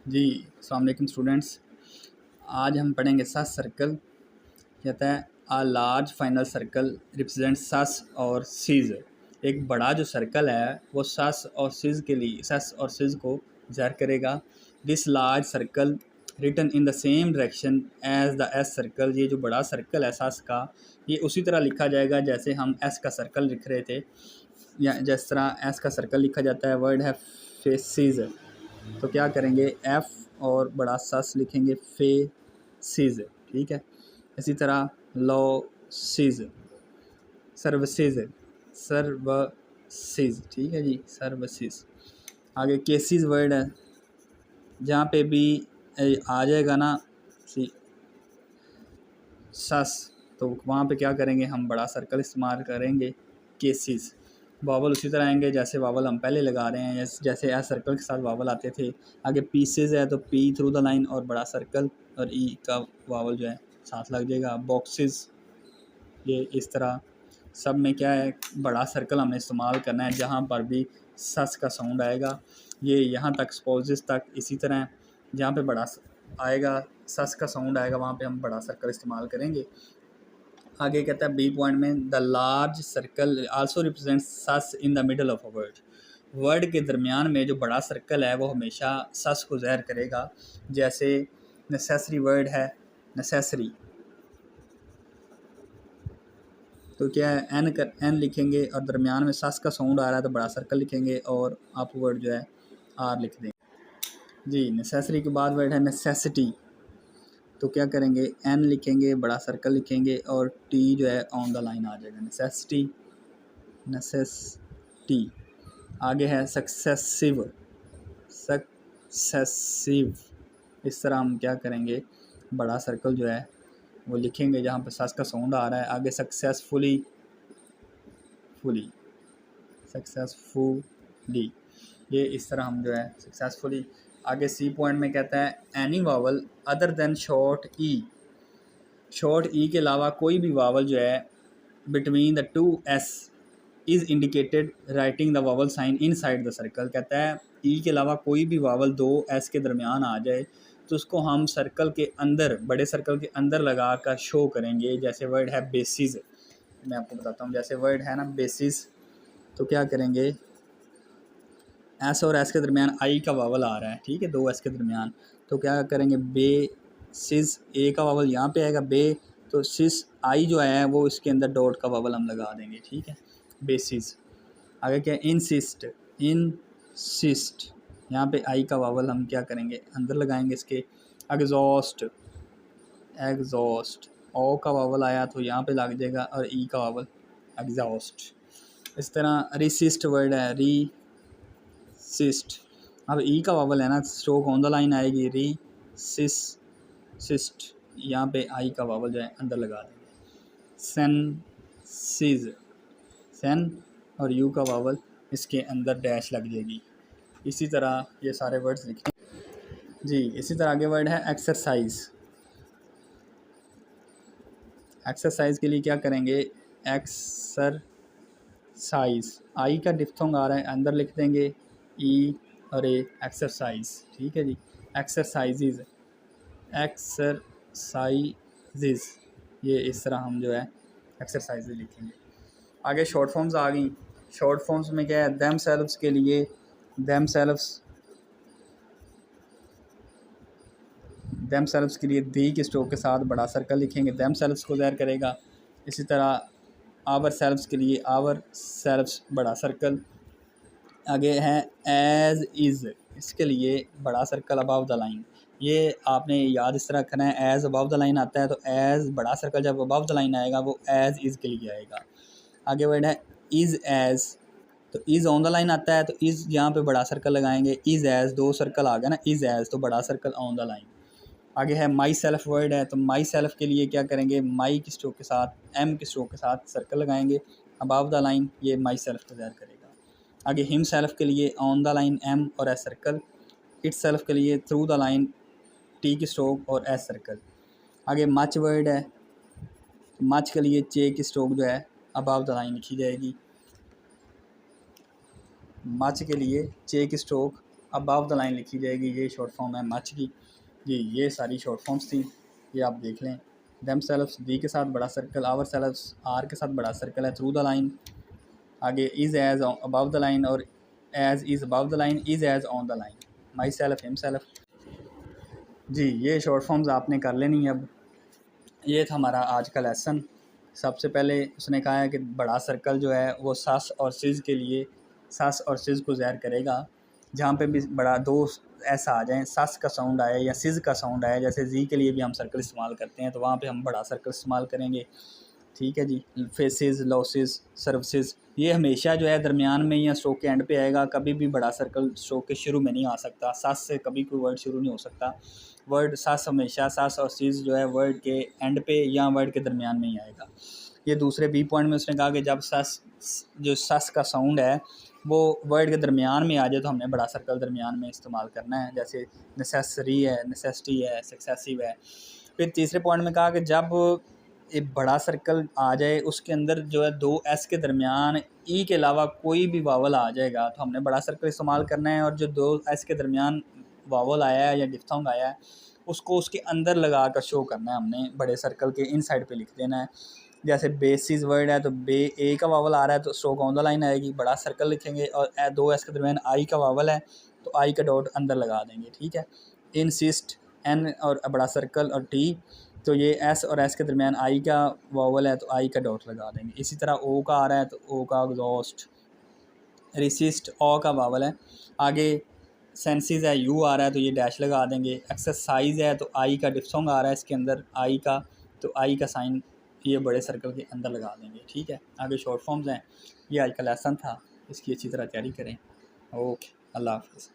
जी अस्सलाम वालेकुम स्टूडेंट्स। आज हम पढ़ेंगे सस सर्कल। कहता है आ लार्ज फाइनल सर्कल रिप्रेजेंट सस और सीज। एक बड़ा जो सर्कल है वो सस और सीज के लिए सस और सीज को ज़ाहिर करेगा। This large circle written in the same direction as the S circle. ये जो बड़ा सर्कल है सस का, ये उसी तरह लिखा जाएगा जैसे हम एस का सर्कल लिख रहे थे, या जिस तरह एस का सर्कल लिखा जाता है। वर्ड है फेसिस, तो क्या करेंगे एफ़ और बड़ा सस लिखेंगे फेसिस, ठीक है। इसी तरह लॉसिस, सर्विसेज, सर्विसेज, ठीक है जी, सर्विसेज। आगे केसेस वर्ड है, जहाँ पे भी आ जाएगा ना सी सस, तो वहाँ पे क्या करेंगे हम बड़ा सर्कल इस्तेमाल करेंगे केसेस। वावल उसी तरह आएंगे जैसे वावल हम पहले लगा रहे हैं, जैसे एस सर्कल के साथ वावल आते थे। आगे पीसेज है तो पी थ्रू द लाइन और बड़ा सर्कल और ई का वावल जो है साथ लग जाएगा। बॉक्सेस, ये इस तरह सब में क्या है बड़ा सर्कल हमने इस्तेमाल करना है। जहाँ पर भी सस का साउंड आएगा ये यहाँ तक स्पोजेस तक इसी तरह, जहाँ पे बड़ा आएगा सस का साउंड आएगा वहाँ पे हम बड़ा सर्कल इस्तेमाल करेंगे। आगे कहता है बी पॉइंट में the large circle also represent sauce in the middle of a word. Word के दरमियान में जो बड़ा सर्कल है वो हमेशा सस को ज़ाहिर करेगा। जैसे नेसेसरी वर्ड है नेसेसरी, तो क्या है एन लिखेंगे और दरमियान में सस का साउंड आ रहा है तो बड़ा सर्कल लिखेंगे और आप वर्ड जो है आर लिख देंगे जी। नेसेसरी के बाद वर्ड है नेसेसिटी, तो क्या करेंगे एन लिखेंगे बड़ा सर्कल लिखेंगे और टी जो है ऑन द लाइन आ जाएगा। Necessity, necessity. आगे है सक्सेसिव, सक्सेसिव। इस तरह हम क्या करेंगे बड़ा सर्कल जो है वो लिखेंगे जहाँ पर सस का साउंड आ रहा है। आगे सक्सेसफुली, फुली, सक्सेसफुली, ये इस तरह हम जो है सक्सेसफुली। आगे सी पॉइंट में कहता है any vowel other than short E, short E के अलावा कोई भी वावल जो है between the two S is indicated writing the vowel sign inside the circle. कहता है ई के अलावा कोई भी वावल दो एस के दरमियान आ जाए तो उसको हम सर्कल के अंदर, बड़े सर्कल के अंदर लगा कर शो करेंगे। जैसे वर्ड है बेसिस, मैं आपको बताता हूँ। जैसे वर्ड है ना बेसिस, तो क्या करेंगे एस और एस के दरमियान आई का वावल आ रहा है, ठीक है, दो एस के दरमियान, तो क्या करेंगे बेसिस, ए का वावल यहाँ पे आएगा बे, तो सिस आई जो है वो इसके अंदर डॉट का वावल हम लगा देंगे, ठीक है, बेसिस। आगे क्या इंसिस्ट, इंसिस्ट, यहाँ पे आई का वावल हम क्या करेंगे अंदर लगाएंगे इसके। एग्जॉस्ट, एग्जॉस्ट, ओ का वावल आया तो यहाँ पे लग जाएगा और ई का वावल एग्जॉस्ट। इस तरह रिसिस्ट वर्ड है रिसिस्ट, अब ई का वावल है ना स्ट्रोक ऑन द लाइन आएगी री सिस सिस्ट, यहाँ पे आई का वावल जो है अंदर लगा देंगे। सेंसिज, सेन और यू का वावल इसके अंदर डैश लग जाएगी। इसी तरह ये सारे वर्ड्स लिखें जी। इसी तरह आगे वर्ड है एक्सरसाइज। एक्सरसाइज के लिए क्या करेंगे एक्सरसाइज, आई का डिफ्थोंग आ रहा है अंदर लिख देंगे ई और ए, एक्सरसाइज, ठीक है जी। एक्सरसाइजेज, एक्सरसाइजेज, ये इस तरह हम जो है एक्सरसाइज लिखेंगे। आगे शॉर्ट फॉर्म्स आ गई। शॉर्ट फॉर्म्स में क्या है देम सेल्व्स के लिए देम सेल्व्स, देम सेल्व्स के लिए दी के स्ट्रोक के साथ बड़ा सर्कल लिखेंगे, देम सेल्व्स को ज़ाहिर करेगा। इसी तरह आवर सेल्व्स के लिए आवर सेल्व्स बड़ा सर्कल। आगे है एज इज़, इसके लिए बड़ा सर्कल अबव द लाइन। ये आपने याद इस तरह रखना है, एज अबव द लाइन आता है तो एज बड़ा सर्कल जब अबव द लाइन आएगा वो एज इज़ के लिए आएगा। आगे वर्ड है इज़ एज, तो इज़ ऑन द लाइन आता है तो इज़ यहाँ पे बड़ा सर्कल लगाएंगे। इज़ एज, दो सर्कल आ गया ना, इज़ एज तो बड़ा सर्कल ऑन द लाइन। आगे है माई सेल्फ वर्ड है, तो माई सेल्फ के लिए क्या करेंगे माई की स्ट्रोक के साथ एम की स्ट्रोक के साथ सर्कल लगाएंगे अबव द लाइन, ये माई सेल्फ को ज़ाहिर करेगा। आगे हिम सेल्फ के लिए ऑन द लाइन एम और एस सर्कल, इट सेल्फ के लिए थ्रू द लाइन टी की स्ट्रोक और एस सर्कल। आगे मच वर्ड है, मच के लिए चे की स्ट्रोक जो है अबव द लाइन लिखी जाएगी। मच के लिए चे की स्ट्रोक अबव द लाइन लिखी जाएगी। ये शॉर्ट फॉर्म है मच की जी। ये सारी शॉर्ट फॉर्म्स थी, ये आप देख लें। देम सेल्फ्स दी के साथ बड़ा सर्कल, आवर सेल्फ्स आर के साथ बड़ा सर्कल है, थ्रू द लाइन, आगे is as above the line और as is above the line, is as on the line, myself himself जी। ये शॉर्ट फॉर्म्स आपने कर लेनी है। अब ये था हमारा आज का लेसन। सबसे पहले उसने कहा है कि बड़ा सर्कल जो है वो सस और सिज के लिए सस और सिज को ज़ाहिर करेगा। जहाँ पे भी बड़ा दो ऐसा आ जाए, सस का साउंड आए या सिज का साउंड आए, जैसे जी के लिए भी हम सर्कल इस्तेमाल करते हैं, तो वहाँ पे हम बड़ा सर्कल इस्तेमाल करेंगे। ठीक है जी। फेसेस, लॉसेस, सर्विसेज, ये हमेशा जो है दरमियान में या स्ट्रोक के एंड पे आएगा। कभी भी बड़ा सर्कल स्ट्रोक के शुरू में नहीं आ सकता। सस से कभी कोई वर्ड शुरू नहीं हो सकता। वर्ड सस हमेशा सस और सीज जो है वर्ड के एंड पे या वर्ड के दरमियान में ही आएगा। ये दूसरे बी पॉइंट में उसने कहा कि जब सस जो सस का साउंड है वो वर्ड के दरमियान में आ जाए तो हमने बड़ा सर्कल दरमियान में इस्तेमाल करना है, जैसे नेसेसरी है, नेसेसिटी है, सक्सेसिव है। फिर तीसरे पॉइंट में कहा कि जब एक बड़ा सर्कल आ जाए उसके अंदर जो है दो एस के दरमियान ई के अलावा कोई भी वावल आ जाएगा तो हमने बड़ा सर्कल इस्तेमाल करना है। और जो दो एस के दरमियान वावल आया है या डिफ्थोंग आया है उसको उसके अंदर लगा कर शो करना है, हमने बड़े सर्कल के इन साइड पे लिख देना है। जैसे बेसिस वर्ड है तो बे ए का वावल आ रहा है तो स्ट्रोक ऑन द लाइन आएगी, बड़ा सर्कल लिखेंगे। और दो एस के दरमियान आई का वावल है तो आई का डॉट अंदर लगा देंगे। ठीक है। इंसिस्ट एन और बड़ा सर्कल और टी, तो ये एस और एस के दरमियान आई का वावल है तो आई का डॉट लगा देंगे। इसी तरह ओ का आ रहा है तो ओ का एग्जॉस्ट। रिसिस्ट ओ का वावल है। आगे सेंसिस है, यू आ रहा है तो ये डैश लगा देंगे। एक्सरसाइज है तो आई का डिफ्थोंग आ रहा है इसके अंदर आई का, तो आई का साइन ये बड़े सर्कल के अंदर लगा देंगे। ठीक है। आगे शॉर्ट फॉर्म्स हैं। ये आज का लेसन था, इसकी अच्छी तरह तैयारी करें। ओके, अल्लाह हाफ़िज़।